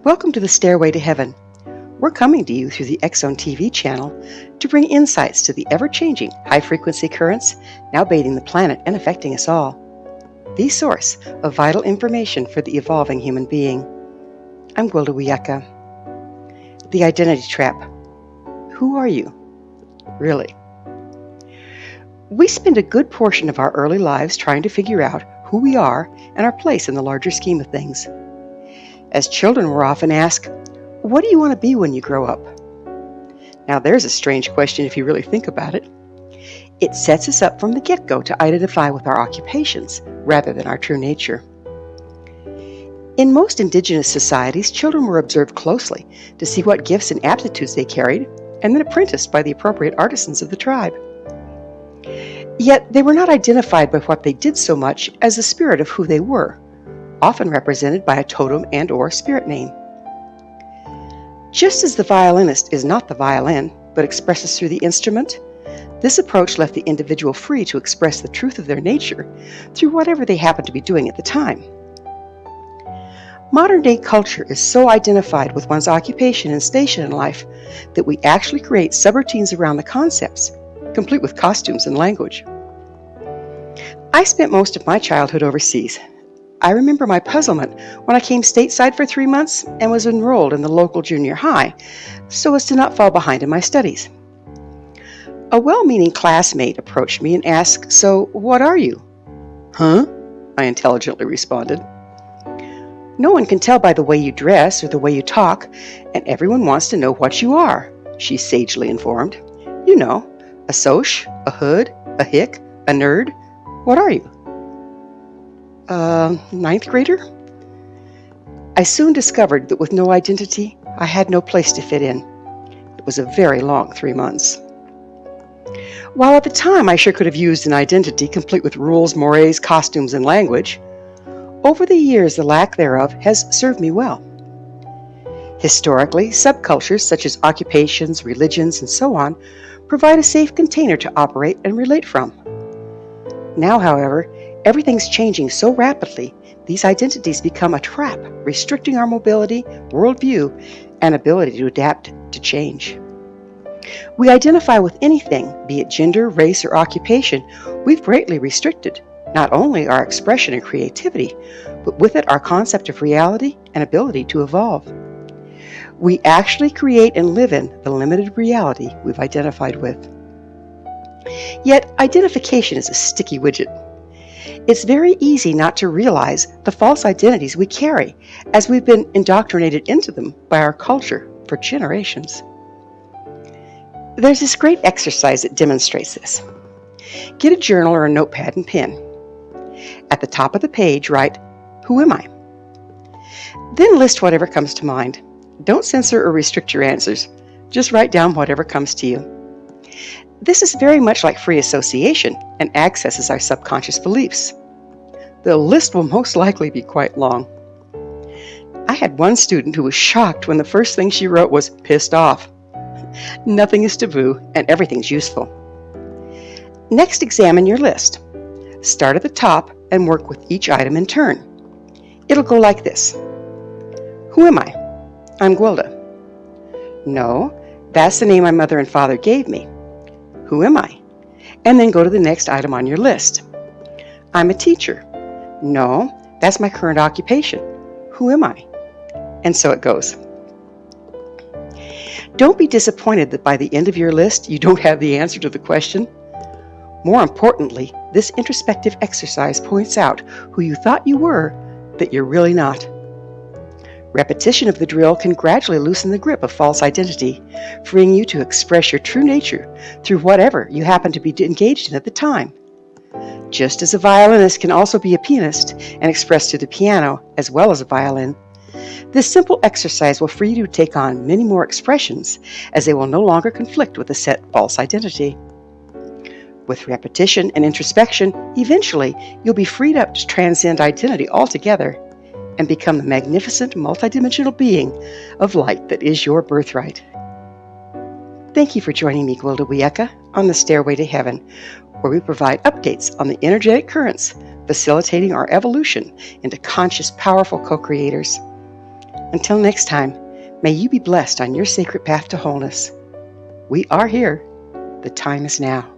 Welcome to the Stairway to Heaven. We're coming to you through the X-Zone TV channel to bring insights to the ever-changing high-frequency currents now bathing the planet and affecting us all. The source of vital information for the evolving human being. I'm Gwilda Wiyaka. The identity trap. Who are you? Really? We spend a good portion of our early lives trying to figure out who we are and our place in the larger scheme of things. As children, we're often asked, what do you want to be when you grow up? Now there's a strange question if you really think about it. It sets us up from the get-go to identify with our occupations rather than our true nature. In most indigenous societies, children were observed closely to see what gifts and aptitudes they carried, and then apprenticed by the appropriate artisans of the tribe. Yet they were not identified by what they did so much as the spirit of who they were, often represented by a totem and/or spirit name. Just as the violinist is not the violin, but expresses through the instrument, this approach left the individual free to express the truth of their nature through whatever they happened to be doing at the time. Modern-day culture is so identified with one's occupation and station in life that we actually create subroutines around the concepts, complete with costumes and language. I spent most of my childhood overseas. I remember my puzzlement when I came stateside for 3 months and was enrolled in the local junior high so as to not fall behind in my studies. A well-meaning classmate approached me and asked, "So, what are you?" "Huh?" I intelligently responded. "No one can tell by the way you dress or the way you talk, and everyone wants to know what you are," she sagely informed. "You know, a soch, a hood, a hick, a nerd. What are you?" Ninth grader? I soon discovered that with no identity, I had no place to fit in. It was a very long 3 months. While at the time I sure could have used an identity complete with rules, mores, costumes, and language, over the years the lack thereof has served me well. Historically, subcultures such as occupations, religions, and so on provide a safe container to operate and relate from. Now, however, everything's changing so rapidly, these identities become a trap, restricting our mobility, worldview, and ability to adapt to change. We identify with anything, be it gender, race, or occupation, we've greatly restricted not only our expression and creativity, but with it our concept of reality and ability to evolve. We actually create and live in the limited reality we've identified with. Yet, identification is a sticky widget. It's very easy not to realize the false identities we carry, as we've been indoctrinated into them by our culture for generations. There's this great exercise that demonstrates this. Get a journal or a notepad and pen. At the top of the page, write, "Who am I?" Then list whatever comes to mind. Don't censor or restrict your answers. Just write down whatever comes to you. This is very much like free association and accesses our subconscious beliefs. The list will most likely be quite long. I had one student who was shocked when the first thing she wrote was "pissed off." Nothing is taboo and everything's useful. Next, examine your list. Start at the top and work with each item in turn. It'll go like this. Who am I? I'm Gwilda. No, that's the name my mother and father gave me. Who am I? And then go to the next item on your list. I'm a teacher. No, that's my current occupation. Who am I? And so it goes. Don't be disappointed that by the end of your list you don't have the answer to the question. More importantly, this introspective exercise points out who you thought you were that you're really not. Repetition of the drill can gradually loosen the grip of false identity, freeing you to express your true nature through whatever you happen to be engaged in at the time. Just as a violinist can also be a pianist and express through the piano as well as a violin, this simple exercise will free you to take on many more expressions, as they will no longer conflict with a set false identity. With repetition and introspection, eventually you'll be freed up to transcend identity altogether and become the magnificent multidimensional being of light that is your birthright. Thank you for joining me, Gwilda Wiyaka, on the Stairway to Heaven, where we provide updates on the energetic currents facilitating our evolution into conscious, powerful co-creators. Until next time, may you be blessed on your sacred path to wholeness. We are here. The time is now.